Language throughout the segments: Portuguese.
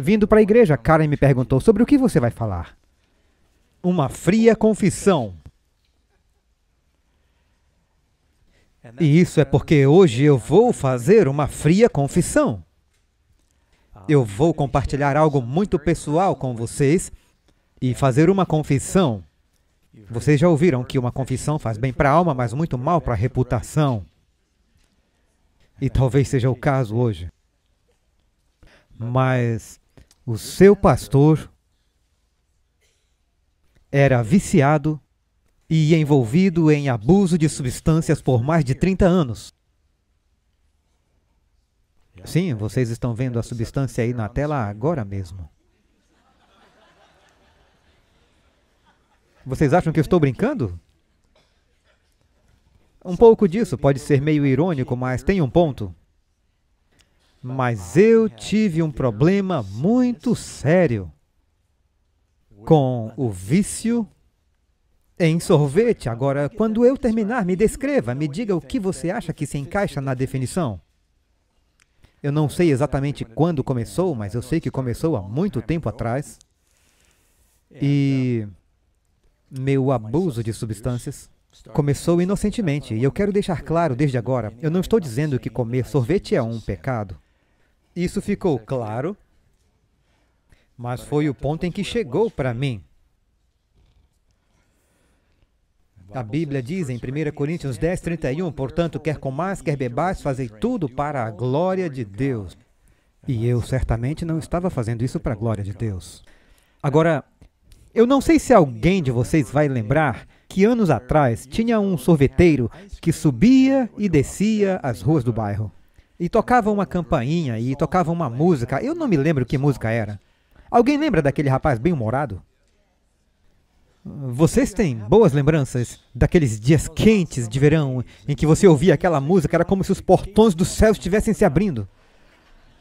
Vindo para a igreja, Karen me perguntou sobre o que você vai falar. Uma fria confissão. E isso é porque hoje eu vou fazer uma fria confissão. Eu vou compartilhar algo muito pessoal com vocês e fazer uma confissão. Vocês já ouviram que uma confissão faz bem para a alma, mas muito mal para a reputação. E talvez seja o caso hoje. Mas o seu pastor era viciado e envolvido em abuso de substâncias por mais de 30 anos. Sim, vocês estão vendo a substância aí na tela agora mesmo. Vocês acham que eu estou brincando? Um pouco disso pode ser meio irônico, mas tem um ponto. Mas eu tive um problema muito sério com o vício em sorvete. Agora, quando eu terminar, me descreva, me diga o que você acha que se encaixa na definição. Eu não sei exatamente quando começou, mas eu sei que começou há muito tempo atrás. E meu abuso de substâncias começou inocentemente. E eu quero deixar claro desde agora, eu não estou dizendo que comer sorvete é um pecado. Isso ficou claro, mas foi o ponto em que chegou para mim. A Bíblia diz em 1 Coríntios 10, 31, portanto, quer comais, quer bebais, fazei tudo para a glória de Deus. E eu certamente não estava fazendo isso para a glória de Deus. Agora, eu não sei se alguém de vocês vai lembrar que anos atrás tinha um sorveteiro que subia e descia as ruas do bairro. E tocava uma campainha e tocava uma música. Eu não me lembro que música era. Alguém lembra daquele rapaz bem-humorado? Vocês têm boas lembranças daqueles dias quentes de verão em que você ouvia aquela música, era como se os portões do céu estivessem se abrindo.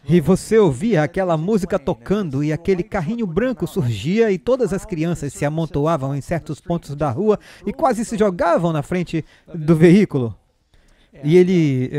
E você ouvia aquela música tocando e aquele carrinho branco surgia e todas as crianças se amontoavam em certos pontos da rua e quase se jogavam na frente do veículo. E ele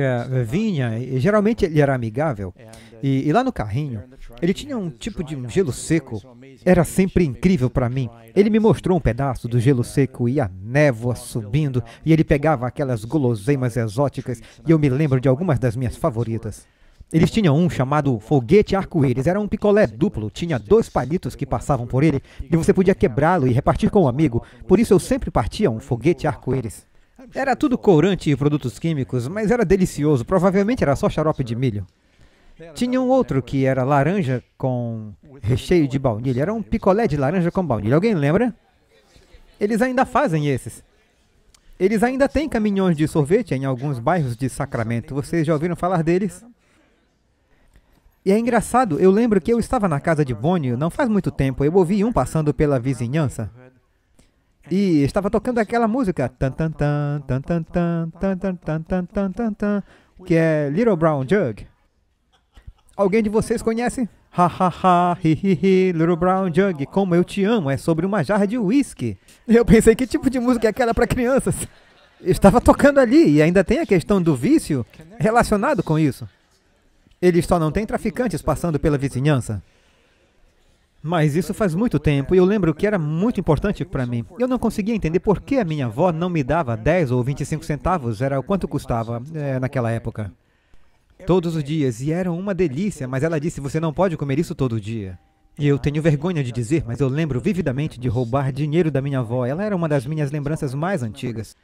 vinha, e geralmente ele era amigável, e lá no carrinho, ele tinha um tipo de gelo seco, era sempre incrível para mim. Ele me mostrou um pedaço do gelo seco e a névoa subindo, e ele pegava aquelas guloseimas exóticas, e eu me lembro de algumas das minhas favoritas. Eles tinham um chamado foguete arco-íris, era um picolé duplo, tinha 2 palitos que passavam por ele, e você podia quebrá-lo e repartir com um amigo, por isso eu sempre partia um foguete arco-íris. Era tudo corante e produtos químicos, mas era delicioso. Provavelmente era só xarope de milho. Tinha um outro que era laranja com recheio de baunilha. Era um picolé de laranja com baunilha. Alguém lembra? Eles ainda fazem esses. Eles ainda têm caminhões de sorvete em alguns bairros de Sacramento. Vocês já ouviram falar deles? E é engraçado, eu lembro que eu estava na casa de Bonnie não faz muito tempo. Eu ouvi um passando pela vizinhança. E estava tocando aquela música, tan, tan, tan, tan, tan, tan, tan, tan, tan, tan, tan, tan, tan, que é Little Brown Jug. Alguém de vocês conhece? Ha, ha, ha, hi, hi, hi, Little Brown Jug, como eu te amo, é sobre uma jarra de uísque. Eu pensei, que tipo de música é aquela para crianças? Estava tocando ali, e ainda tem a questão do vício relacionado com isso. Eles só não têm traficantes passando pela vizinhança. Mas isso faz muito tempo, e eu lembro que era muito importante para mim. Eu não conseguia entender por que a minha avó não me dava 10 ou 25 centavos, era o quanto custava naquela época. Todos os dias, e era uma delícia, mas ela disse, você não pode comer isso todo dia. E eu tenho vergonha de dizer, mas eu lembro vividamente de roubar dinheiro da minha avó. Ela era uma das minhas lembranças mais antigas.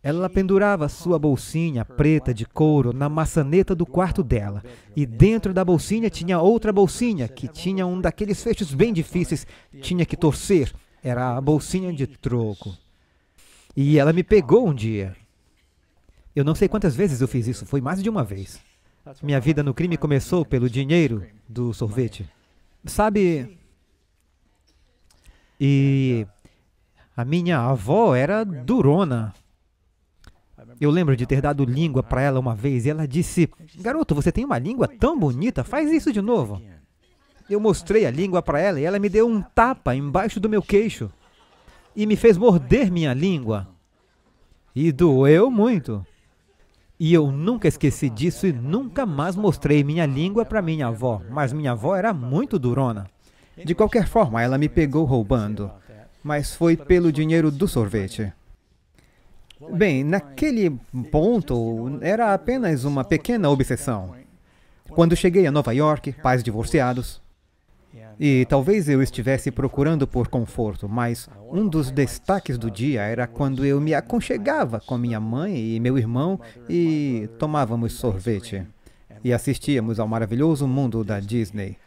Ela pendurava sua bolsinha preta de couro na maçaneta do quarto dela. E dentro da bolsinha tinha outra bolsinha, que tinha um daqueles fechos bem difíceis. Tinha que torcer. Era a bolsinha de troco. E ela me pegou um dia. Eu não sei quantas vezes eu fiz isso, foi mais de uma vez. Minha vida no crime começou pelo dinheiro do sorvete. Sabe? E a minha avó era durona. Eu lembro de ter dado língua para ela uma vez e ela disse, garoto, você tem uma língua tão bonita, faz isso de novo. Eu mostrei a língua para ela e ela me deu um tapa embaixo do meu queixo e me fez morder minha língua. E doeu muito. E eu nunca esqueci disso e nunca mais mostrei minha língua para minha avó, mas minha avó era muito durona. De qualquer forma, ela me pegou roubando, mas foi pelo dinheiro do sorvete. Bem, naquele ponto, era apenas uma pequena obsessão. Quando cheguei a Nova York, pais divorciados, e talvez eu estivesse procurando por conforto, mas um dos destaques do dia era quando eu me aconchegava com minha mãe e meu irmão e tomávamos sorvete e assistíamos ao maravilhoso mundo da Disney,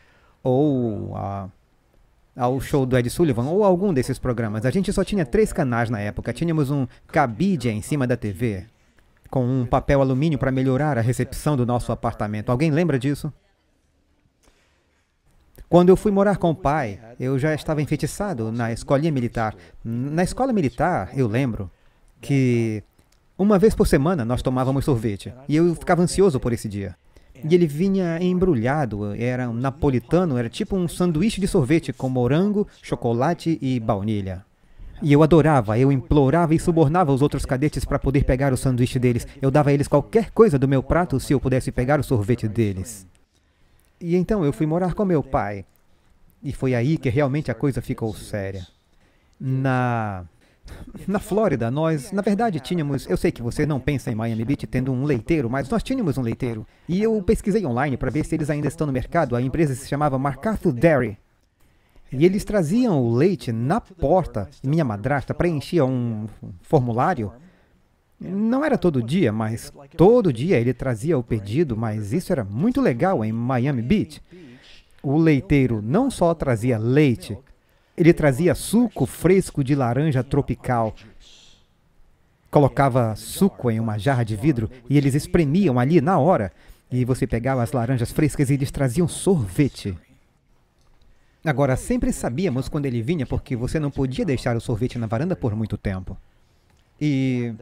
ou ao show do Ed Sullivan, ou algum desses programas. A gente só tinha 3 canais na época. Tínhamos um cabide em cima da TV, com um papel alumínio para melhorar a recepção do nosso apartamento. Alguém lembra disso? Quando eu fui morar com o pai, eu já estava enfeitiçado na escolinha militar. Na escola militar, eu lembro que uma vez por semana nós tomávamos sorvete. E eu ficava ansioso por esse dia. E ele vinha embrulhado, era um napolitano, era tipo um sanduíche de sorvete com morango, chocolate e baunilha. E eu adorava, eu implorava e subornava os outros cadetes para poder pegar o sanduíche deles. Eu dava a eles qualquer coisa do meu prato se eu pudesse pegar o sorvete deles. E então eu fui morar com meu pai. E foi aí que realmente a coisa ficou séria. Na Flórida, nós, na verdade, tínhamos... Eu sei que você não pensa em Miami Beach tendo um leiteiro, mas nós tínhamos um leiteiro. E eu pesquisei online para ver se eles ainda estão no mercado. A empresa se chamava MacArthur Dairy. E eles traziam o leite na porta. Minha madrasta preenchia um formulário. Não era todo dia, mas todo dia ele trazia o pedido, mas isso era muito legal em Miami Beach. O leiteiro não só trazia leite, ele trazia suco fresco de laranja tropical. Colocava suco em uma jarra de vidro e eles espremiam ali na hora. E você pegava as laranjas frescas e eles traziam sorvete. Agora, sempre sabíamos quando ele vinha porque você não podia deixar o sorvete na varanda por muito tempo. E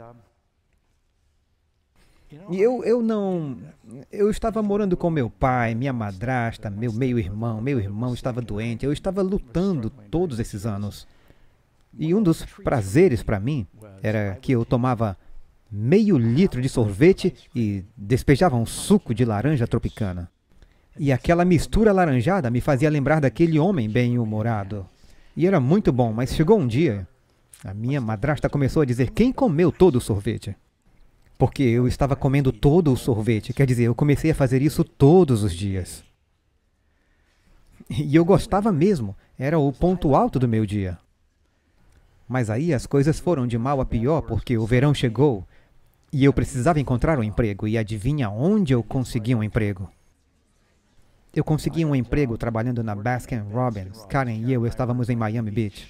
eu estava morando com meu pai, minha madrasta, meu meio-irmão estava doente, eu estava lutando todos esses anos. E um dos prazeres para mim era que eu tomava meio litro de sorvete e despejava um suco de laranja tropicana. E aquela mistura alaranjada me fazia lembrar daquele homem bem-humorado. E era muito bom, mas chegou um dia, a minha madrasta começou a dizer quem comeu todo o sorvete. Porque eu estava comendo todo o sorvete, quer dizer, eu comecei a fazer isso todos os dias. E eu gostava mesmo, era o ponto alto do meu dia. Mas aí as coisas foram de mal a pior, porque o verão chegou e eu precisava encontrar um emprego, e adivinha onde eu consegui um emprego? Eu consegui um emprego trabalhando na Baskin Robbins. Karen e eu estávamos em Miami Beach.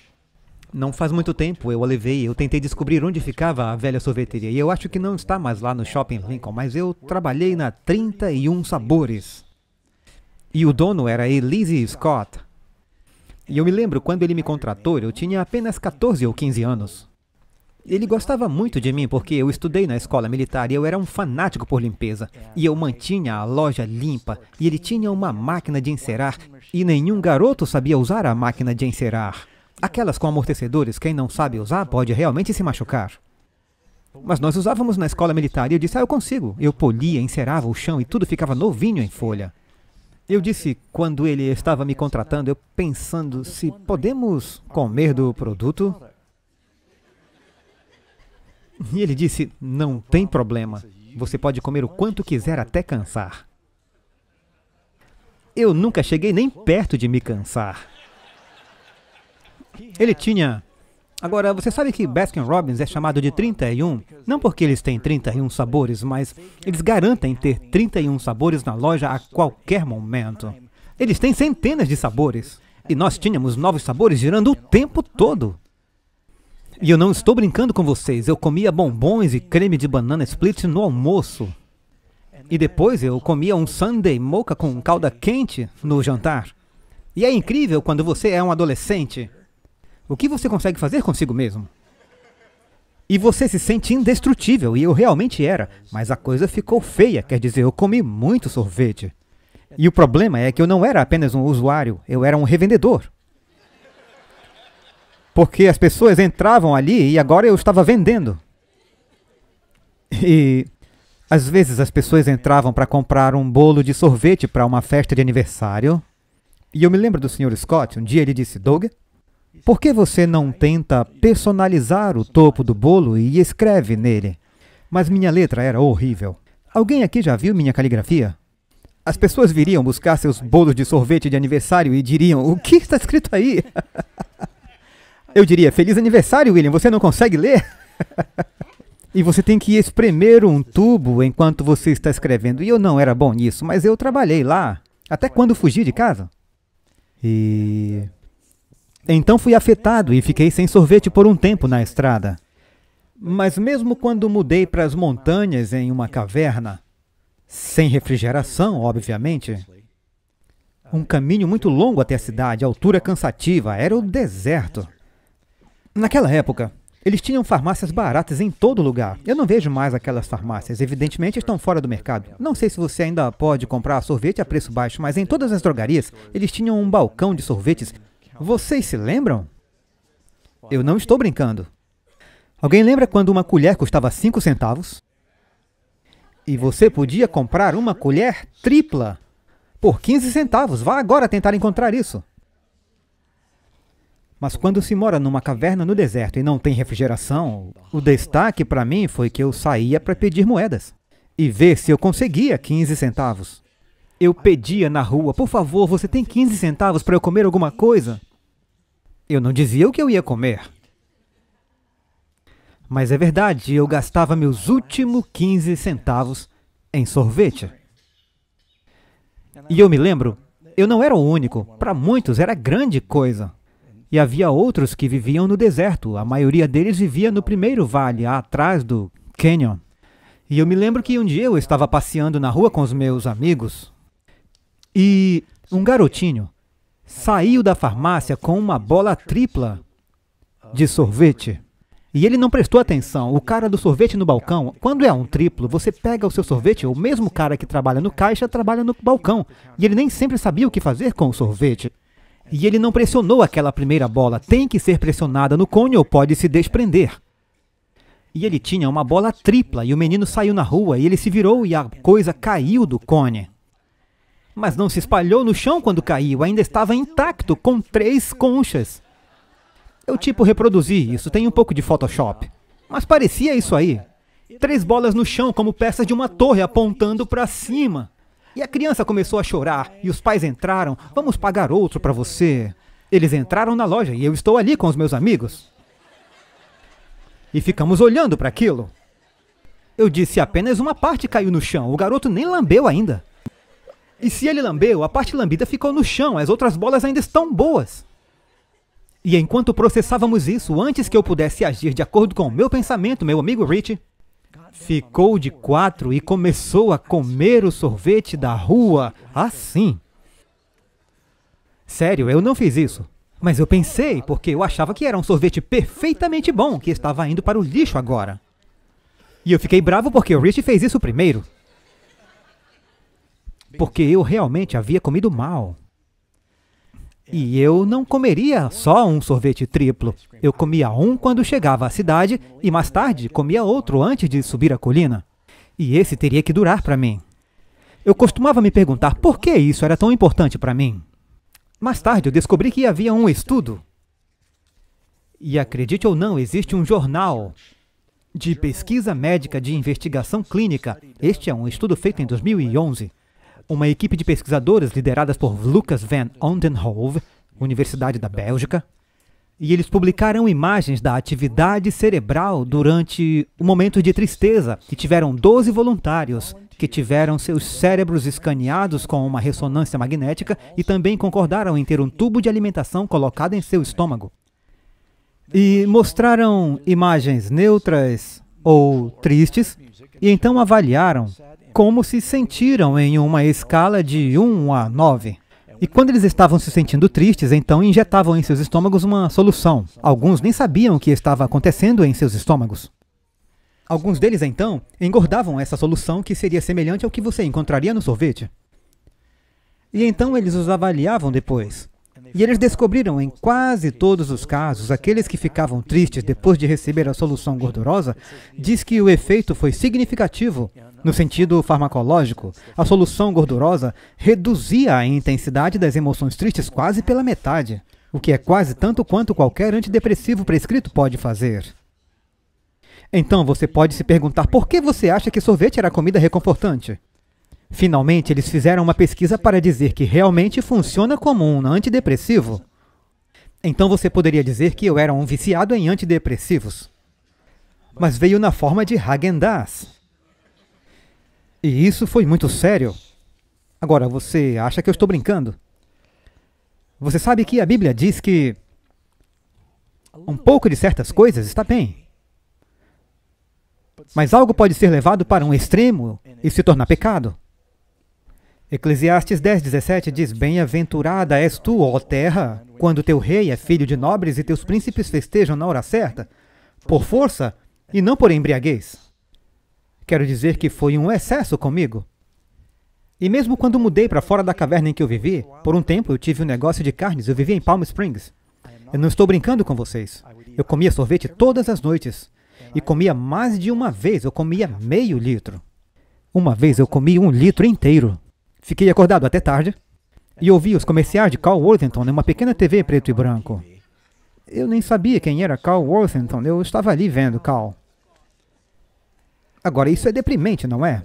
Não faz muito tempo eu a levei, eu tentei descobrir onde ficava a velha sorveteria, e eu acho que não está mais lá no Shopping Lincoln, mas eu trabalhei na 31 Sabores. E o dono era Elise Scott. E eu me lembro quando ele me contratou, eu tinha apenas 14 ou 15 anos. Ele gostava muito de mim porque eu estudei na escola militar e eu era um fanático por limpeza. E eu mantinha a loja limpa, e ele tinha uma máquina de encerar, e nenhum garoto sabia usar a máquina de encerar. Aquelas com amortecedores, quem não sabe usar pode realmente se machucar. Mas nós usávamos na escola militar e eu disse, eu consigo. Eu polia, encerava o chão e tudo ficava novinho em folha. Eu disse, quando ele estava me contratando, eu pensando se podemos comer do produto. E ele disse, não tem problema. Você pode comer o quanto quiser até cansar. Eu nunca cheguei nem perto de me cansar. Ele tinha... Agora, você sabe que Baskin Robbins é chamado de 31? Não porque eles têm 31 sabores, mas eles garantem ter 31 sabores na loja a qualquer momento. Eles têm centenas de sabores. E nós tínhamos novos sabores girando o tempo todo. E eu não estou brincando com vocês, eu comia bombons e creme de banana split no almoço. E depois eu comia um sundae mocha com calda quente no jantar. E é incrível quando você é um adolescente. O que você consegue fazer consigo mesmo? E você se sente indestrutível, e eu realmente era. Mas a coisa ficou feia, quer dizer, eu comi muito sorvete. E o problema é que eu não era apenas um usuário, eu era um revendedor. Porque as pessoas entravam ali e agora eu estava vendendo. E Às vezes as pessoas entravam para comprar um bolo de sorvete para uma festa de aniversário. E eu me lembro do Sr. Scott, um dia ele disse: Doug, por que você não tenta personalizar o topo do bolo e escreve nele? Mas minha letra era horrível. Alguém aqui já viu minha caligrafia? As pessoas viriam buscar seus bolos de sorvete de aniversário e diriam: o que está escrito aí? Eu diria: feliz aniversário, William, você não consegue ler? E você tem que espremer um tubo enquanto você está escrevendo. E eu não era bom nisso, mas eu trabalhei lá, até quando fugi de casa. E então fui afetado e fiquei sem sorvete por um tempo na estrada. Mas mesmo quando mudei para as montanhas em uma caverna, sem refrigeração, obviamente, um caminho muito longo até a cidade, altura cansativa, era o deserto. Naquela época, eles tinham farmácias baratas em todo lugar. Eu não vejo mais aquelas farmácias, evidentemente estão fora do mercado. Não sei se você ainda pode comprar sorvete a preço baixo, mas em todas as drogarias, eles tinham um balcão de sorvetes. Vocês se lembram? Eu não estou brincando. Alguém lembra quando uma colher custava 5 centavos? E você podia comprar uma colher tripla por 15 centavos. Vá agora tentar encontrar isso. Mas quando se mora numa caverna no deserto e não tem refrigeração, o destaque para mim foi que eu saía para pedir moedas e ver se eu conseguia 15 centavos. Eu pedia na rua: por favor, você tem 15 centavos para eu comer alguma coisa? Eu não dizia o que eu ia comer. Mas é verdade, eu gastava meus últimos 15 centavos em sorvete. E eu me lembro, eu não era o único. Para muitos era grande coisa. E havia outros que viviam no deserto. A maioria deles vivia no primeiro vale, atrás do canyon. E eu me lembro que um dia eu estava passeando na rua com os meus amigos e um garotinho saiu da farmácia com uma bola tripla de sorvete. E ele não prestou atenção. O cara do sorvete no balcão, quando é um triplo, você pega o seu sorvete, o mesmo cara que trabalha no caixa trabalha no balcão. E ele nem sempre sabia o que fazer com o sorvete. E ele não pressionou aquela primeira bola. Tem que ser pressionada no cone ou pode se desprender. E ele tinha uma bola tripla e o menino saiu na rua e ele se virou e a coisa caiu do cone. Mas não se espalhou no chão quando caiu, ainda estava intacto, com 3 conchas. Eu reproduzi isso, tem um pouco de Photoshop. Mas parecia isso aí. 3 bolas no chão como peças de uma torre apontando para cima. E a criança começou a chorar, e os pais entraram: vamos pagar outro para você. Eles entraram na loja e eu estou ali com os meus amigos. E ficamos olhando para aquilo. Eu disse: apenas uma parte caiu no chão, o garoto nem lambeu ainda. E se ele lambeu, a parte lambida ficou no chão, as outras bolas ainda estão boas. E enquanto processávamos isso, antes que eu pudesse agir de acordo com o meu pensamento, meu amigo Rich ficou de 4 e começou a comer o sorvete da rua, assim. Sério, eu não fiz isso. Mas eu pensei, porque eu achava que era um sorvete perfeitamente bom, que estava indo para o lixo agora. E eu fiquei bravo porque o Rich fez isso primeiro. Porque eu realmente havia comido mal. E eu não comeria só um sorvete triplo. Eu comia um quando chegava à cidade e mais tarde comia outro antes de subir a colina. E esse teria que durar para mim. Eu costumava me perguntar por que isso era tão importante para mim. Mais tarde eu descobri que havia um estudo. E acredite ou não, existe um jornal de pesquisa médica de investigação clínica. Este é um estudo feito em 2011. Uma equipe de pesquisadores lideradas por Lucas van Ondenhove, Universidade da Bélgica, e eles publicaram imagens da atividade cerebral durante um momento de tristeza, e tiveram 12 voluntários que tiveram seus cérebros escaneados com uma ressonância magnética e também concordaram em ter um tubo de alimentação colocado em seu estômago. E mostraram imagens neutras ou tristes, e então avaliaram como se sentiram em uma escala de 1 a 9. E quando eles estavam se sentindo tristes, então injetavam em seus estômagos uma solução. Alguns nem sabiam o que estava acontecendo em seus estômagos. Alguns deles, então, engordavam essa solução que seria semelhante ao que você encontraria no sorvete. E então eles os avaliavam depois. E eles descobriram em quase todos os casos, aqueles que ficavam tristes depois de receber a solução gordurosa, diz que o efeito foi significativo. No sentido farmacológico, a solução gordurosa reduzia a intensidade das emoções tristes quase pela metade, o que é quase tanto quanto qualquer antidepressivo prescrito pode fazer. Então você pode se perguntar por que você acha que sorvete era comida reconfortante? Finalmente, eles fizeram uma pesquisa para dizer que realmente funciona como um antidepressivo. Então você poderia dizer que eu era um viciado em antidepressivos. Mas veio na forma de Häagen-Dazs. E isso foi muito sério. Agora, você acha que eu estou brincando? Você sabe que a Bíblia diz que um pouco de certas coisas está bem. Mas algo pode ser levado para um extremo e se tornar pecado. Eclesiastes 10:17 diz: Bem-aventurada és tu, ó terra, quando teu rei é filho de nobres e teus príncipes festejam na hora certa, por força e não por embriaguez. Quero dizer que foi um excesso comigo. E mesmo quando mudei para fora da caverna em que eu vivi, por um tempo eu tive um negócio de carnes, eu vivia em Palm Springs. Eu não estou brincando com vocês. Eu comia sorvete todas as noites. E comia mais de uma vez, eu comia meio litro. Uma vez eu comi 1 litro inteiro. Fiquei acordado até tarde e ouvi os comerciais de Carl Worthington em uma pequena TV preto e branco. Eu nem sabia quem era Carl Worthington, eu estava ali vendo Carl. Agora, isso é deprimente, não é?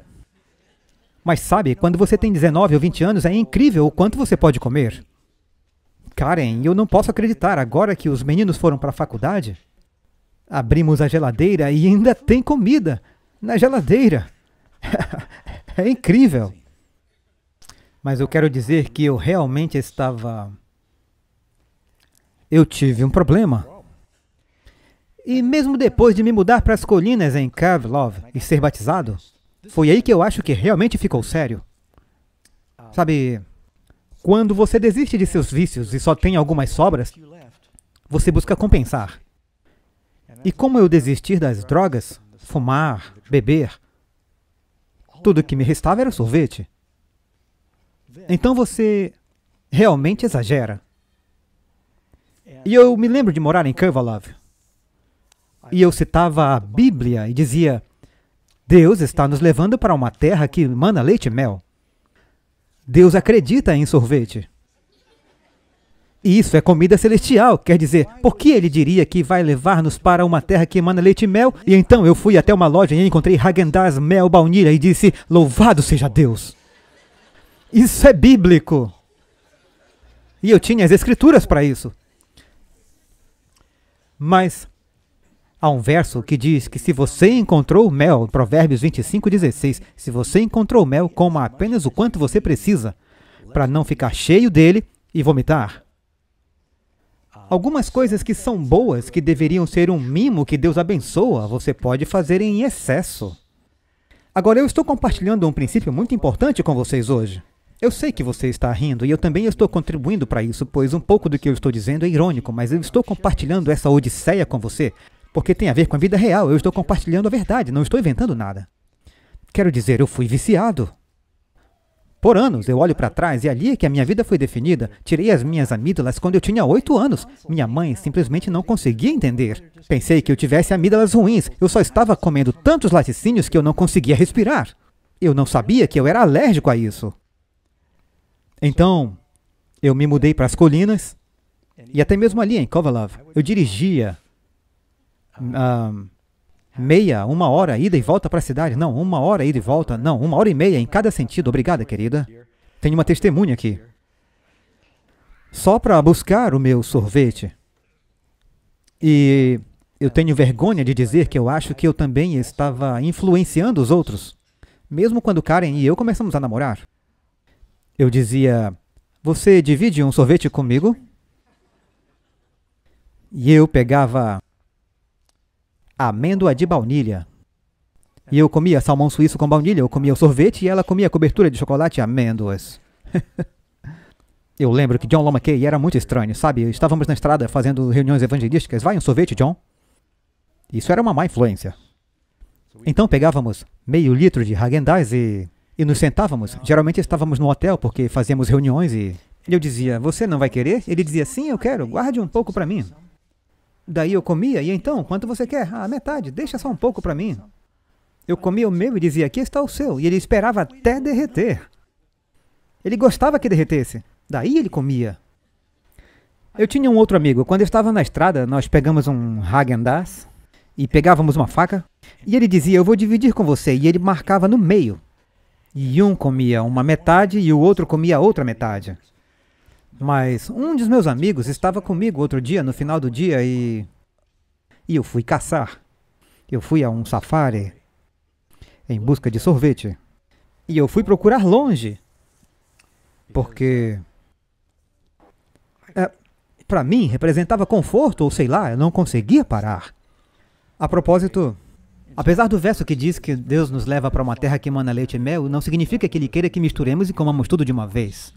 Mas sabe, quando você tem 19 ou 20 anos, é incrível o quanto você pode comer. Karen, eu não posso acreditar, agora que os meninos foram para a faculdade, abrimos a geladeira e ainda tem comida na geladeira. É incrível. Mas eu quero dizer que eu realmente eu tive um problema. E mesmo depois de me mudar para as colinas em Cave Love e ser batizado, foi aí que eu acho que realmente ficou sério. Sabe, quando você desiste de seus vícios e só tem algumas sobras, você busca compensar. E como eu desisti das drogas, fumar, beber, tudo que me restava era sorvete. Então você realmente exagera. E eu me lembro de morar em Cave Love. E eu citava a Bíblia e dizia: Deus está nos levando para uma terra que mana leite e mel. Deus acredita em sorvete. E isso é comida celestial, quer dizer, por que ele diria que vai levar-nos para uma terra que emana leite e mel? E então eu fui até uma loja e encontrei Häagen-Dazs mel baunilha e disse: louvado seja Deus. Isso é bíblico. E eu tinha as escrituras para isso. Mas há um verso que diz que se você encontrou mel, Provérbios 25:16, se você encontrou mel, coma apenas o quanto você precisa, para não ficar cheio dele e vomitar. Algumas coisas que são boas, que deveriam ser um mimo que Deus abençoa, você pode fazer em excesso. Agora, eu estou compartilhando um princípio muito importante com vocês hoje. Eu sei que você está rindo e eu também estou contribuindo para isso, pois um pouco do que eu estou dizendo é irônico, mas eu estou compartilhando essa odisseia com você, porque tem a ver com a vida real. Eu estou compartilhando a verdade, não estou inventando nada. Quero dizer, eu fui viciado. Por anos, eu olho para trás e ali é que a minha vida foi definida. Tirei as minhas amígdalas quando eu tinha 8 anos. Minha mãe simplesmente não conseguia entender. Pensei que eu tivesse amígdalas ruins. Eu só estava comendo tantos laticínios que eu não conseguia respirar. Eu não sabia que eu era alérgico a isso. Então, eu me mudei para as colinas e até mesmo ali em Cove Love, eu dirigia uma hora ida e volta para a cidade. Não, 1 hora ida e volta. Não, 1h30 em cada sentido. Obrigada, querida. Tenho uma testemunha aqui. Só para buscar o meu sorvete. E eu tenho vergonha de dizer que eu acho que eu também estava influenciando os outros. Mesmo quando Karen e eu começamos a namorar. Eu dizia: você divide um sorvete comigo? E eu pegava amêndoa de baunilha. E eu comia salmão suíço com baunilha, eu comia o sorvete e ela comia a cobertura de chocolate e amêndoas. Eu lembro que John Loma Kay era muito estranho, sabe? Estávamos na estrada fazendo reuniões evangelísticas. Vai um sorvete, John? Isso era uma má influência. Então pegávamos meio litro de Häagen-Dazs e nos sentávamos. Geralmente estávamos no hotel porque fazíamos reuniões e E eu dizia, você não vai querer? Ele dizia, sim, eu quero, guarde um pouco para mim. Daí eu comia, e então, quanto você quer? Ah, metade, deixa só um pouco para mim. Eu comia o meu e dizia, aqui está o seu. E ele esperava até derreter. Ele gostava que derretesse. Daí ele comia. Eu tinha um outro amigo. Quando eu estava na estrada, nós pegamos um Häagen-Dazs e pegávamos uma faca. E ele dizia, eu vou dividir com você. E ele marcava no meio. E um comia uma metade e o outro comia a outra metade. Mas um dos meus amigos estava comigo outro dia, no final do dia, e eu fui caçar. Eu fui a um safari em busca de sorvete. E eu fui procurar longe. Porque para mim representava conforto, ou sei lá, eu não conseguia parar. A propósito, apesar do verso que diz que Deus nos leva para uma terra que emana leite e mel, não significa que Ele queira que misturemos e comamos tudo de uma vez.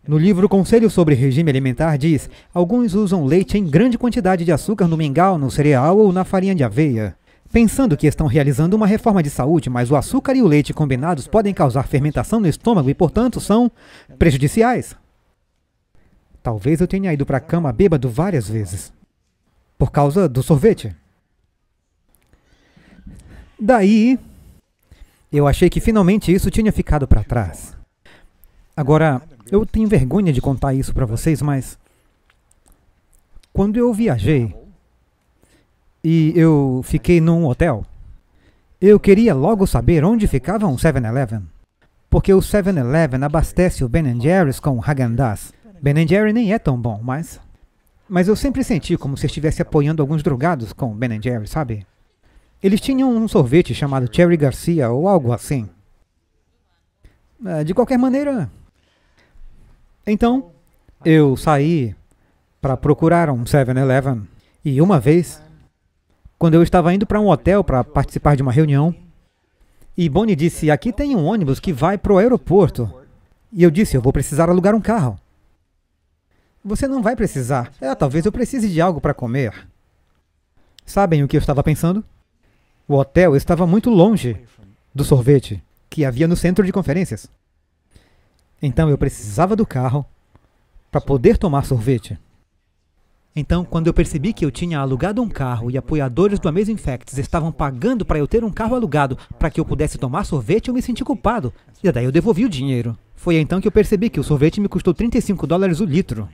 No livro Conselho sobre Regime Alimentar diz, alguns usam leite em grande quantidade de açúcar no mingau, no cereal ou na farinha de aveia, pensando que estão realizando uma reforma de saúde, mas o açúcar e o leite combinados podem causar fermentação no estômago e, portanto, são prejudiciais. Talvez eu tenha ido para a cama bêbado várias vezes, por causa do sorvete. Daí, eu achei que finalmente isso tinha ficado para trás. Agora, eu tenho vergonha de contar isso para vocês, mas quando eu viajei e eu fiquei num hotel, eu queria logo saber onde ficava um 7-Eleven, porque o 7-Eleven abastece o Ben & Jerry's com Häagen-Dazs. Ben & Jerry nem é tão bom, mas eu sempre senti como se estivesse apoiando alguns drogados com Ben & Jerry, sabe? Eles tinham um sorvete chamado Cherry Garcia ou algo assim. De qualquer maneira, então, eu saí para procurar um 7-Eleven e uma vez, quando eu estava indo para um hotel para participar de uma reunião, e Bonnie disse, aqui tem um ônibus que vai para o aeroporto. E eu disse, eu vou precisar alugar um carro. Você não vai precisar. Talvez eu precise de algo para comer. Sabem o que eu estava pensando? O hotel estava muito longe do sorvete que havia no centro de conferências. Então eu precisava do carro para poder tomar sorvete. Então, quando eu percebi que eu tinha alugado um carro e apoiadores do Amazing Facts estavam pagando para eu ter um carro alugado para que eu pudesse tomar sorvete, eu me senti culpado. E daí eu devolvi o dinheiro. Foi então que eu percebi que o sorvete me custou $35 o litro.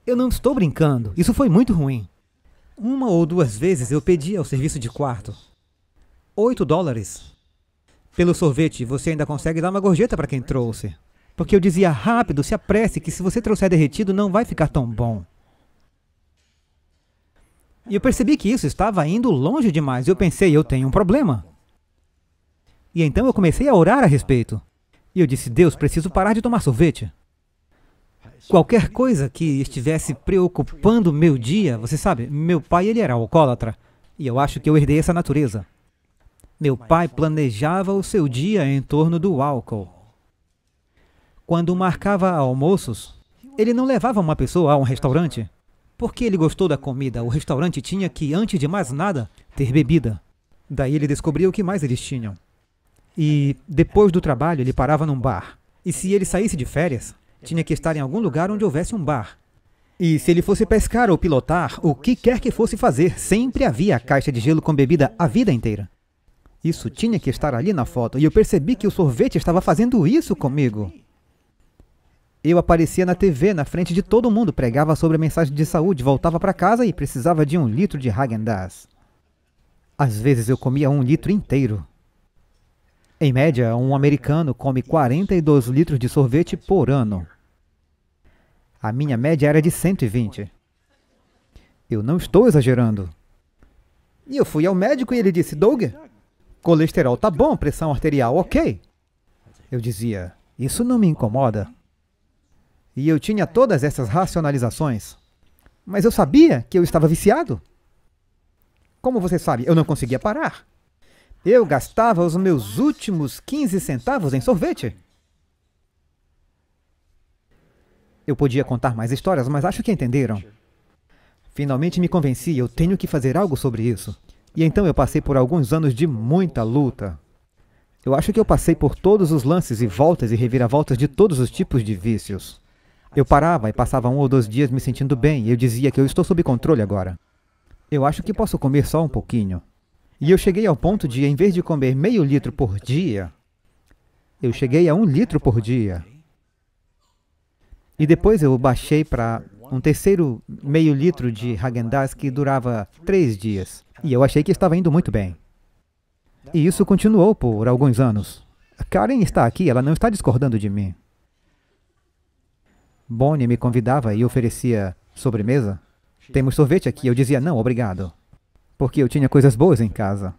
Eu não estou brincando. Isso foi muito ruim. Uma ou duas vezes eu pedi ao serviço de quarto $8. Pelo sorvete, você ainda consegue dar uma gorjeta para quem trouxe. Porque eu dizia, rápido, se apresse, que se você trouxer derretido, não vai ficar tão bom. E eu percebi que isso estava indo longe demais. Eu pensei, eu tenho um problema. E então eu comecei a orar a respeito. E eu disse, Deus, preciso parar de tomar sorvete. Qualquer coisa que estivesse preocupando meu dia, você sabe, meu pai ele era alcoólatra. E eu acho que eu herdei essa natureza. Meu pai planejava o seu dia em torno do álcool. Quando marcava almoços, ele não levava uma pessoa a um restaurante, porque ele gostou da comida. O restaurante tinha que, antes de mais nada, ter bebida. Daí ele descobriu o que mais eles tinham. E depois do trabalho, ele parava num bar. E se ele saísse de férias, tinha que estar em algum lugar onde houvesse um bar. E se ele fosse pescar ou pilotar, o que quer que fosse fazer, sempre havia a caixa de gelo com bebida a vida inteira. Isso tinha que estar ali na foto, e eu percebi que o sorvete estava fazendo isso comigo. Eu aparecia na TV, na frente de todo mundo, pregava sobre a mensagem de saúde, voltava para casa e precisava de 1 litro de Häagen-Dazs. Às vezes eu comia 1 litro inteiro. Em média, um americano come 42 litros de sorvete por ano. A minha média era de 120. Eu não estou exagerando. E eu fui ao médico e ele disse, Doug, colesterol tá bom, pressão arterial ok. Eu dizia, isso não me incomoda. E eu tinha todas essas racionalizações. Mas eu sabia que eu estava viciado. Como você sabe, eu não conseguia parar. Eu gastava os meus últimos 15 centavos em sorvete. Eu podia contar mais histórias, mas acho que entenderam. Finalmente me convenci, eu tenho que fazer algo sobre isso. E então eu passei por alguns anos de muita luta. Eu acho que eu passei por todos os lances e voltas e reviravoltas de todos os tipos de vícios. Eu parava e passava 1 ou 2 dias me sentindo bem e eu dizia que eu estou sob controle agora. Eu acho que posso comer só um pouquinho. E eu cheguei ao ponto de, em vez de comer meio litro por dia, eu cheguei a 1 litro por dia. E depois eu baixei para um terceiro meio litro de Häagen-Dazs que durava 3 dias. E eu achei que estava indo muito bem. E isso continuou por alguns anos. A Karen está aqui, ela não está discordando de mim. Bonnie me convidava e oferecia sobremesa. Temos sorvete aqui. Eu dizia não, obrigado. Porque eu tinha coisas boas em casa.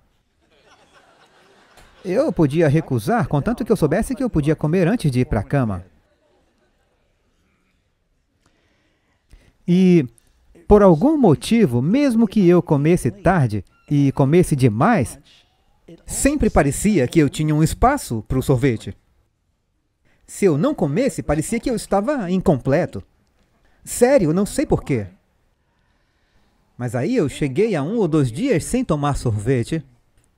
Eu podia recusar, contanto que eu soubesse que eu podia comer antes de ir para a cama. E, por algum motivo, mesmo que eu comesse tarde e comesse demais, sempre parecia que eu tinha um espaço para o sorvete. Se eu não comesse, parecia que eu estava incompleto. Sério, não sei porquê. Mas aí eu cheguei a 1 ou 2 dias sem tomar sorvete.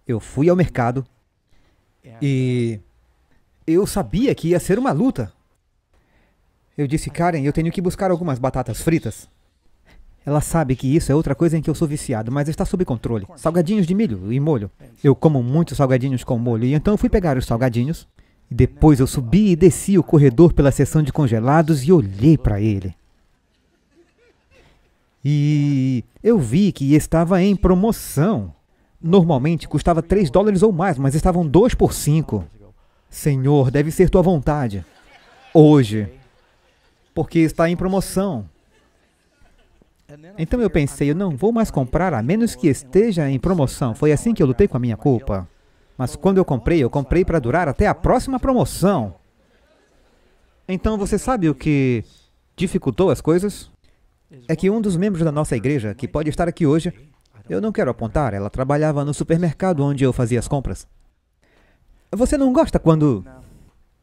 Eu fui ao mercado e eu sabia que ia ser uma luta. Eu disse, Karen, eu tenho que buscar algumas batatas fritas. Ela sabe que isso é outra coisa em que eu sou viciado, mas está sob controle. Salgadinhos de milho e molho. Eu como muitos salgadinhos com molho, e então eu fui pegar os salgadinhos. E depois eu subi e desci o corredor pela seção de congelados e olhei para ele. E eu vi que estava em promoção. Normalmente custava $3 ou mais, mas estavam 2 por 5. Senhor, deve ser tua vontade. Hoje. Porque está em promoção. Então eu pensei, eu não vou mais comprar a menos que esteja em promoção. Foi assim que eu lutei com a minha culpa. Mas quando eu comprei para durar até a próxima promoção. Então você sabe o que dificultou as coisas? É que um dos membros da nossa igreja, que pode estar aqui hoje, eu não quero apontar, ela trabalhava no supermercado onde eu fazia as compras. Você não gosta quando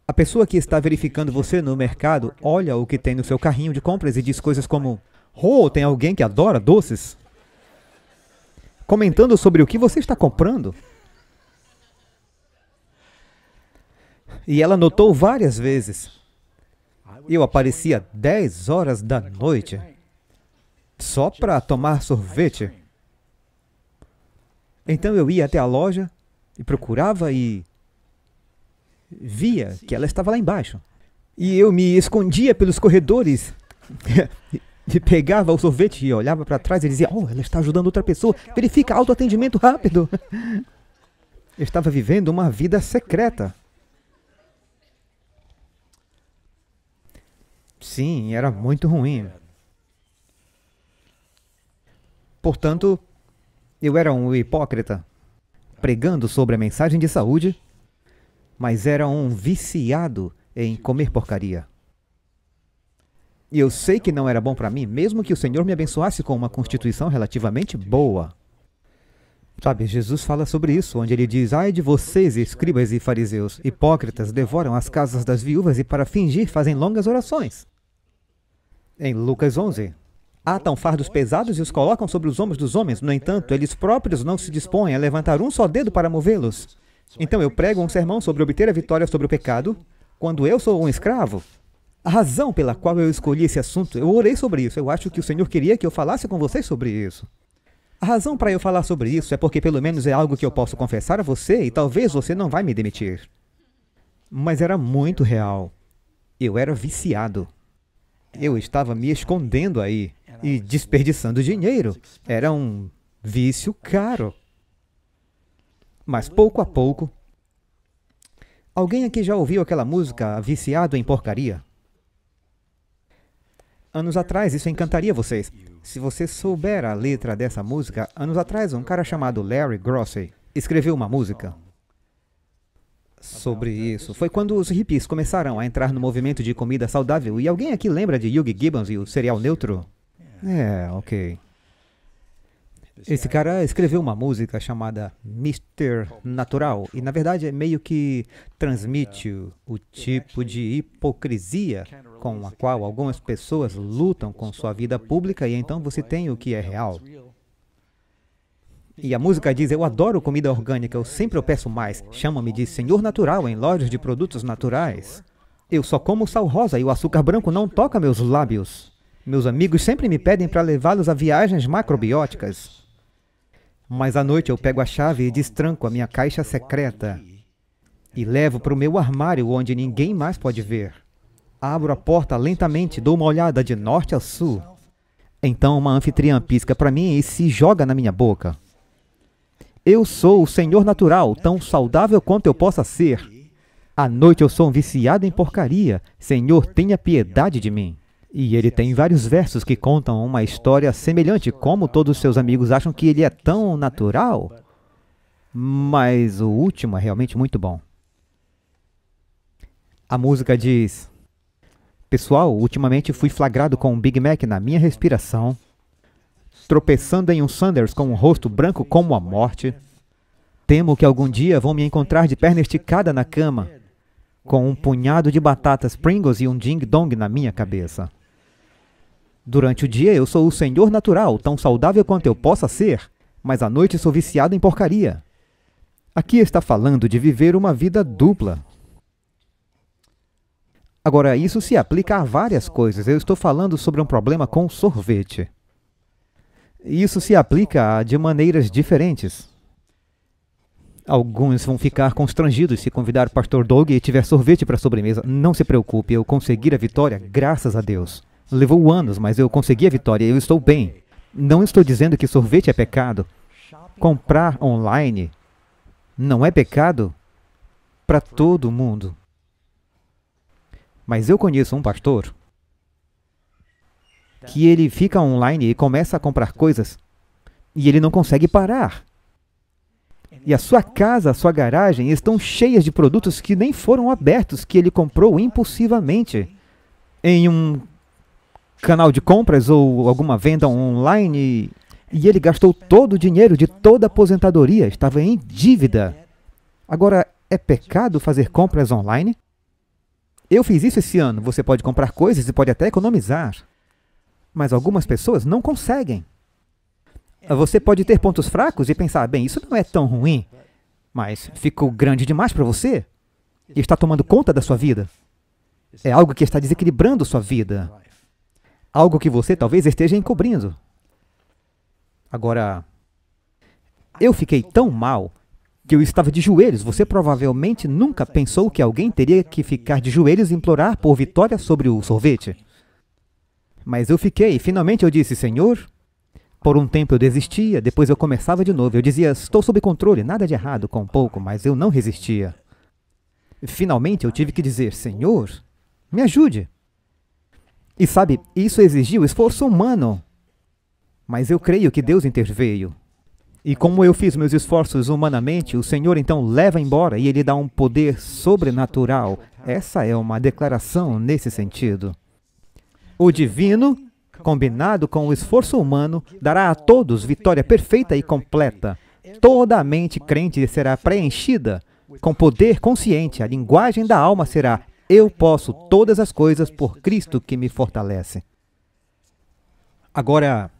a pessoa que está verificando você no mercado olha o que tem no seu carrinho de compras e diz coisas como: "Oh, tem alguém que adora doces?" Comentando sobre o que você está comprando. E ela notou várias vezes. Eu aparecia 10 horas da noite só para tomar sorvete. Então eu ia até a loja e procurava e via que ela estava lá embaixo. E eu me escondia pelos corredores e pegava o sorvete e olhava para trás e dizia: "Oh, ela está ajudando outra pessoa. Verifica, autoatendimento rápido." Eu estava vivendo uma vida secreta. Sim, era muito ruim. Portanto, eu era um hipócrita, pregando sobre a mensagem de saúde, mas era um viciado em comer porcaria. E eu sei que não era bom para mim, mesmo que o Senhor me abençoasse com uma constituição relativamente boa. Sabe, Jesus fala sobre isso, onde ele diz: "Ai de vocês, escribas e fariseus, hipócritas, devoram as casas das viúvas e para fingir fazem longas orações." Em Lucas 11, atam fardos pesados e os colocam sobre os ombros dos homens, no entanto, eles próprios não se dispõem a levantar um só dedo para movê-los. Então eu prego um sermão sobre obter a vitória sobre o pecado, quando eu sou um escravo. A razão pela qual eu escolhi esse assunto, eu orei sobre isso, eu acho que o Senhor queria que eu falasse com vocês sobre isso. A razão para eu falar sobre isso é porque pelo menos é algo que eu posso confessar a você e talvez você não vai me demitir. Mas era muito real. Eu era viciado. Eu estava me escondendo aí e desperdiçando dinheiro. Era um vício caro. Mas pouco a pouco... Alguém aqui já ouviu aquela música Viciado em Porcaria? Anos atrás, isso encantaria vocês. Se você souber a letra dessa música, anos atrás, um cara chamado Larry Grossi escreveu uma música sobre isso. Foi quando os hippies começaram a entrar no movimento de comida saudável. E alguém aqui lembra de Yogi Gibbons e o cereal neutro? Ok. Esse cara escreveu uma música chamada Mr. Natural. E, na verdade, é meio que transmite o tipo de hipocrisia com a qual algumas pessoas lutam com sua vida pública e então você tem o que é real. E a música diz, eu adoro comida orgânica, eu peço mais. Chama-me de Senhor Natural em lojas de produtos naturais. Eu só como sal rosa e o açúcar branco não toca meus lábios. Meus amigos sempre me pedem para levá-los a viagens macrobióticas. Mas à noite eu pego a chave e destranco a minha caixa secreta e levo para o meu armário onde ninguém mais pode ver. Abro a porta lentamente, dou uma olhada de norte a sul. Então uma anfitriã pisca para mim e se joga na minha boca. Eu sou o Senhor Natural, tão saudável quanto eu possa ser. À noite eu sou um viciado em porcaria. Senhor, tenha piedade de mim. E ele tem vários versos que contam uma história semelhante, como todos seus amigos acham que ele é tão natural. Mas o último é realmente muito bom. A música diz: pessoal, ultimamente fui flagrado com um Big Mac na minha respiração, tropeçando em um Sanders com um rosto branco como a morte. Temo que algum dia vão me encontrar de perna esticada na cama, com um punhado de batatas Pringles e um ding-dong na minha cabeça. Durante o dia eu sou o Senhor Natural, tão saudável quanto eu possa ser, mas à noite sou viciado em porcaria. Aqui está falando de viver uma vida dupla. Agora, isso se aplica a várias coisas. Eu estou falando sobre um problema com sorvete. Isso se aplica de maneiras diferentes. Alguns vão ficar constrangidos se convidar o Pastor Doug e tiver sorvete para sobremesa. Não se preocupe, eu consegui a vitória, graças a Deus. Levou anos, mas eu consegui a vitória e eu estou bem. Não estou dizendo que sorvete é pecado. Comprar online não é pecado para todo mundo. Mas eu conheço um pastor que ele fica online e começa a comprar coisas e ele não consegue parar. E a sua casa, a sua garagem estão cheias de produtos que nem foram abertos, que ele comprou impulsivamente em um canal de compras ou alguma venda online, e ele gastou todo o dinheiro de toda a aposentadoria, estava em dívida. Agora, é pecado fazer compras online? Eu fiz isso esse ano. Você pode comprar coisas e pode até economizar, mas algumas pessoas não conseguem. Você pode ter pontos fracos e pensar, bem, isso não é tão ruim, mas ficou grande demais para você e está tomando conta da sua vida. É algo que está desequilibrando sua vida. Algo que você talvez esteja encobrindo. Agora, eu fiquei tão mal que eu estava de joelhos. Você provavelmente nunca pensou que alguém teria que ficar de joelhos e implorar por vitória sobre o sorvete. Mas eu fiquei e finalmente eu disse, Senhor, por um tempo eu desistia, depois eu começava de novo. Eu dizia, estou sob controle, nada de errado com um pouco, mas eu não resistia. Finalmente eu tive que dizer, Senhor, me ajude. E sabe, isso exigiu esforço humano. Mas eu creio que Deus interveio. E como eu fiz meus esforços humanamente, o Senhor então leva embora e Ele dá um poder sobrenatural. Essa é uma declaração nesse sentido. O divino, combinado com o esforço humano, dará a todos vitória perfeita e completa. Toda a mente crente será preenchida com poder consciente. A linguagem da alma será: eu posso todas as coisas por Cristo que me fortalece. Agora,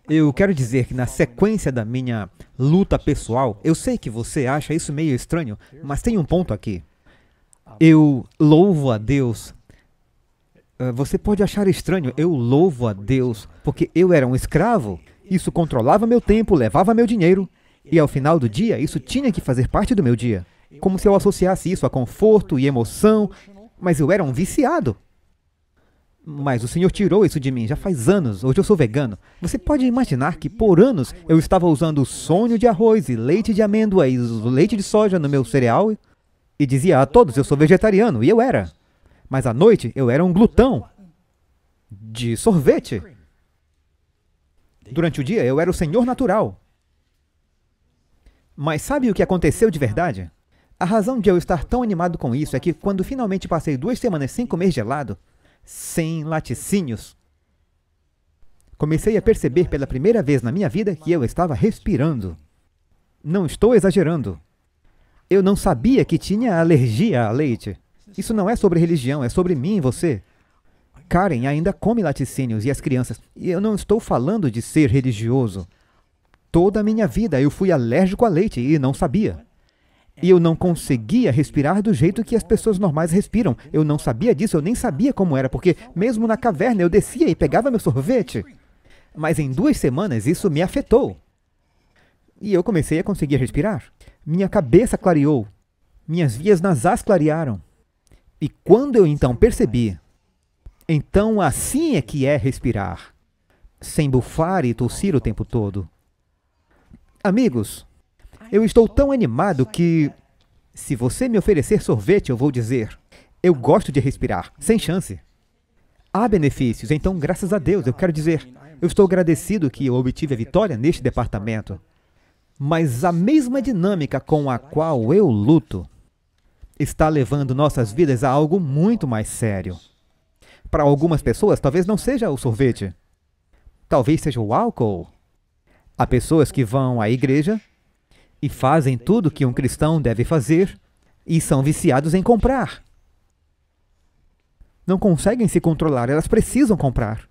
eu quero dizer que na sequência da minha luta pessoal, eu sei que você acha isso meio estranho, mas tem um ponto aqui. Eu louvo a Deus. Você pode achar estranho, eu louvo a Deus, porque eu era um escravo. Isso controlava meu tempo, levava meu dinheiro, e ao final do dia, isso tinha que fazer parte do meu dia. Como se eu associasse isso a conforto e emoção, mas eu era um viciado. Mas o Senhor tirou isso de mim já faz anos. Hoje eu sou vegano. Você pode imaginar que por anos eu estava usando sonho de arroz e leite de amêndoa e leite de soja no meu cereal e dizia a todos, eu sou vegetariano, e eu era. Mas à noite eu era um glutão de sorvete. Durante o dia eu era o Senhor Natural. Mas sabe o que aconteceu de verdade? A razão de eu estar tão animado com isso é que quando finalmente passei 2 semanas sem comer gelado, sem laticínios, comecei a perceber pela primeira vez na minha vida que eu estava respirando. Não estou exagerando. Eu não sabia que tinha alergia a leite. Isso não é sobre religião, é sobre mim e você. Karen ainda come laticínios e as crianças. E eu não estou falando de ser religioso. toda a minha vida eu fui alérgico a leite e não sabia. E eu não conseguia respirar do jeito que as pessoas normais respiram. Eu não sabia disso, eu nem sabia como era, porque mesmo na caverna eu descia e pegava meu sorvete. Mas em 2 semanas isso me afetou. E eu comecei a conseguir respirar. Minha cabeça clareou. Minhas vias nasais clarearam. E quando eu então percebi, então assim é que é respirar, sem bufar e tossir o tempo todo. Amigos, eu estou tão animado que, se você me oferecer sorvete, eu vou dizer, eu gosto de respirar, sem chance. Há benefícios, então graças a Deus, eu quero dizer, eu estou agradecido que eu obtive a vitória neste departamento. Mas a mesma dinâmica com a qual eu luto está levando nossas vidas a algo muito mais sério. Para algumas pessoas, talvez não seja o sorvete. Talvez seja o álcool. Há pessoas que vão à igreja e fazem tudo que um cristão deve fazer e são viciados em comprar. Não conseguem se controlar, elas precisam comprar.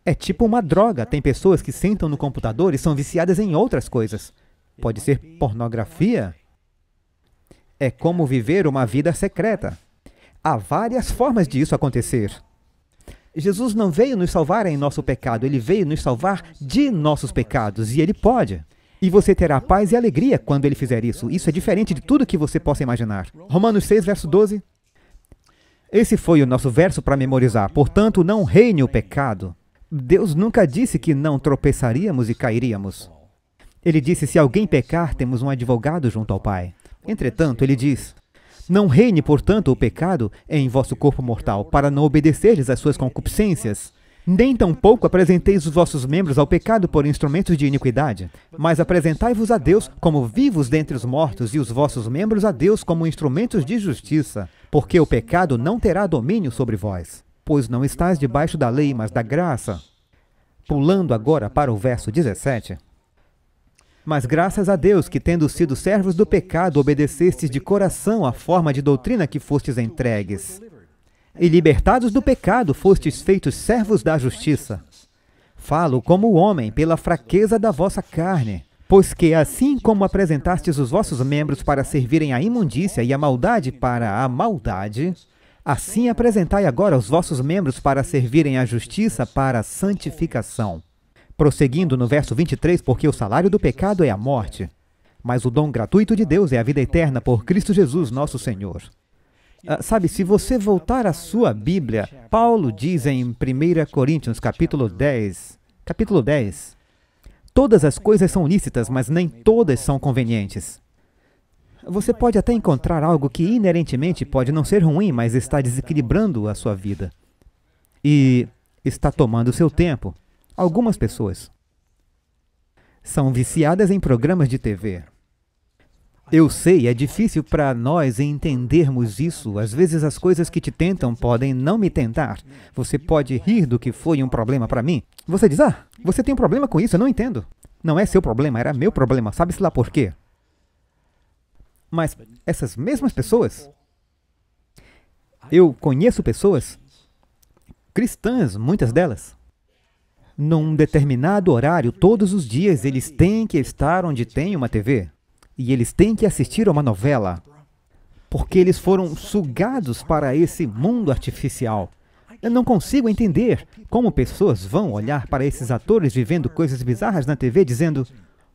É tipo uma droga. Tem pessoas que sentam no computador e são viciadas em outras coisas. Pode ser pornografia. É como viver uma vida secreta. Há várias formas disso acontecer. Jesus não veio nos salvar em nosso pecado, Ele veio nos salvar de nossos pecados, e Ele pode. E você terá paz e alegria quando Ele fizer isso. Isso é diferente de tudo que você possa imaginar. Romanos 6, verso 12. Esse foi o nosso verso para memorizar. Portanto, não reine o pecado. Deus nunca disse que não tropeçaríamos e cairíamos. Ele disse, se alguém pecar, temos um advogado junto ao Pai. Entretanto, Ele diz, não reine, portanto, o pecado em vosso corpo mortal, para não obedecerdes às suas concupiscências. Nem tampouco apresenteis os vossos membros ao pecado por instrumentos de iniquidade, mas apresentai-vos a Deus como vivos dentre os mortos e os vossos membros a Deus como instrumentos de justiça, porque o pecado não terá domínio sobre vós, pois não estáis debaixo da lei, mas da graça. Pulando agora para o verso 17. Mas graças a Deus que, tendo sido servos do pecado, obedecestes de coração à forma de doutrina que fostes entregues. E libertados do pecado, fostes feitos servos da justiça. Falo como homem, pela fraqueza da vossa carne. Pois que, assim como apresentastes os vossos membros para servirem à imundícia e a maldade para a maldade, assim apresentai agora os vossos membros para servirem à justiça para a santificação. Prosseguindo no verso 23, porque o salário do pecado é a morte, mas o dom gratuito de Deus é a vida eterna por Cristo Jesus, nosso Senhor. Sabe, se você voltar à sua Bíblia, Paulo diz em 1 Coríntios, capítulo 10, todas as coisas são lícitas, mas nem todas são convenientes. Você pode até encontrar algo que inerentemente pode não ser ruim, mas está desequilibrando a sua vida e está tomando seu tempo. Algumas pessoas são viciadas em programas de TV. Eu sei, é difícil para nós entendermos isso. Às vezes as coisas que te tentam podem não me tentar. Você pode rir do que foi um problema para mim. Você diz, você tem um problema com isso, eu não entendo. Não é seu problema, era meu problema, sabe-se lá por quê. Mas essas mesmas pessoas, eu conheço pessoas cristãs, muitas delas, num determinado horário, todos os dias, eles têm que estar onde tem uma TV. E eles têm que assistir a uma novela. Porque eles foram sugados para esse mundo artificial. Eu não consigo entender como pessoas vão olhar para esses atores vivendo coisas bizarras na TV dizendo,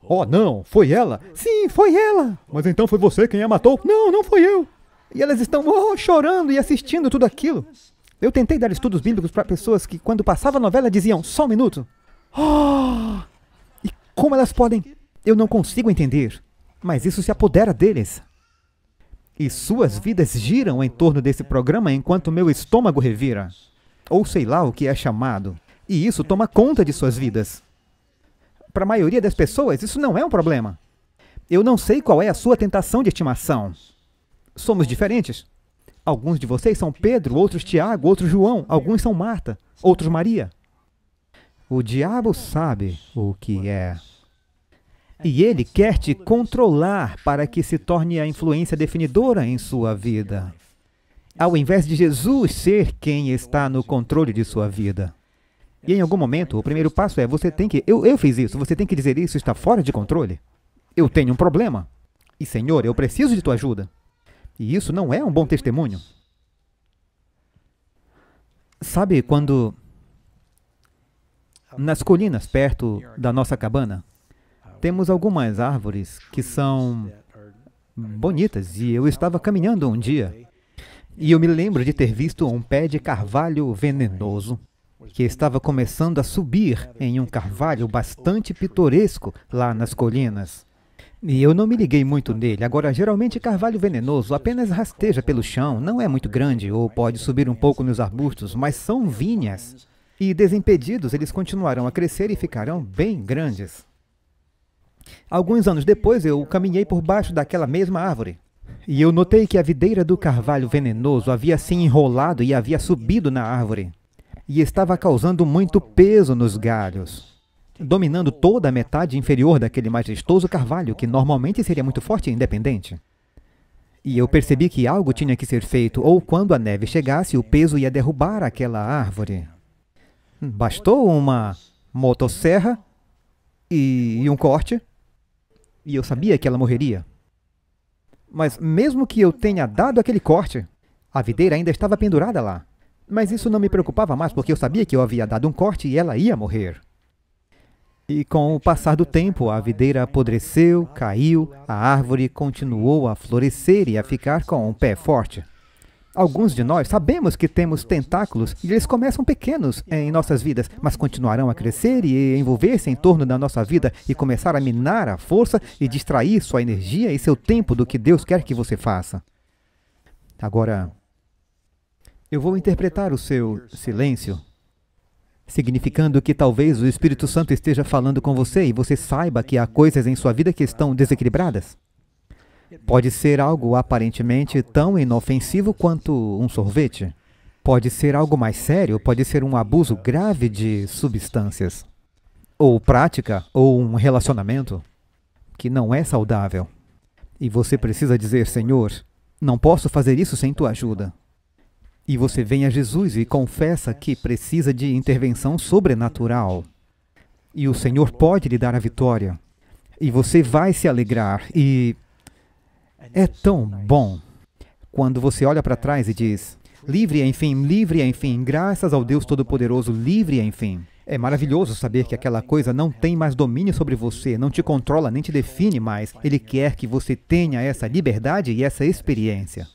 oh, não, foi ela? Sim, foi ela. Mas então foi você quem a matou? Não, não foi eu. E elas estão chorando e assistindo tudo aquilo. Eu tentei dar estudos bíblicos para pessoas que, quando passava a novela, diziam, só um minuto. E como elas podem? Eu não consigo entender. Mas isso se apodera deles. E suas vidas giram em torno desse programa enquanto meu estômago revira. Ou sei lá o que é chamado. E isso toma conta de suas vidas. Para a maioria das pessoas, isso não é um problema. Eu não sei qual é a sua tentação de estimação. Somos diferentes. Alguns de vocês são Pedro, outros Tiago, outros João, alguns são Marta, outros Maria. O diabo sabe o que é. E ele quer te controlar para que se torne a influência definidora em sua vida, ao invés de Jesus ser quem está no controle de sua vida. E em algum momento, o primeiro passo é, você tem que... Eu fiz isso, você tem que dizer isso está fora de controle. Eu tenho um problema. E, Senhor, eu preciso de tua ajuda. E isso não é um bom testemunho. Sabe quando... Nas colinas perto da nossa cabana, temos algumas árvores que são bonitas. E eu estava caminhando um dia e eu me lembro de ter visto um pé de carvalho venenoso que estava começando a subir em um carvalho bastante pitoresco lá nas colinas. E eu não me liguei muito nele. Agora, geralmente carvalho venenoso apenas rasteja pelo chão, não é muito grande ou pode subir um pouco nos arbustos, mas são vinhas. E desimpedidos, eles continuarão a crescer e ficarão bem grandes. Alguns anos depois, eu caminhei por baixo daquela mesma árvore. E eu notei que a videira do carvalho venenoso havia se enrolado e havia subido na árvore. E estava causando muito peso nos galhos, dominando toda a metade inferior daquele majestoso carvalho, que normalmente seria muito forte e independente. E eu percebi que algo tinha que ser feito, ou quando a neve chegasse, o peso ia derrubar aquela árvore. Bastou uma motosserra e um corte, e eu sabia que ela morreria. Mas mesmo que eu tenha dado aquele corte, a videira ainda estava pendurada lá. Mas isso não me preocupava mais, porque eu sabia que eu havia dado um corte e ela ia morrer. E com o passar do tempo, a videira apodreceu, caiu, a árvore continuou a florescer e a ficar com um pé forte. Alguns de nós sabemos que temos tentáculos e eles começam pequenos em nossas vidas, mas continuarão a crescer e envolver-se em torno da nossa vida e começar a minar a força e distrair sua energia e seu tempo do que Deus quer que você faça. Agora, eu vou interpretar o seu silêncio, significando que talvez o Espírito Santo esteja falando com você e você saiba que há coisas em sua vida que estão desequilibradas. Pode ser algo aparentemente tão inofensivo quanto um sorvete. Pode ser algo mais sério, pode ser um abuso grave de substâncias. Ou prática, ou um relacionamento que não é saudável. E você precisa dizer, Senhor, não posso fazer isso sem tua ajuda. E você vem a Jesus e confessa que precisa de intervenção sobrenatural. E o Senhor pode lhe dar a vitória. E você vai se alegrar. E é tão bom quando você olha para trás e diz, livre enfim, graças ao Deus Todo-Poderoso, livre enfim. É maravilhoso saber que aquela coisa não tem mais domínio sobre você, não te controla nem te define mais. Ele quer que você tenha essa liberdade e essa experiência.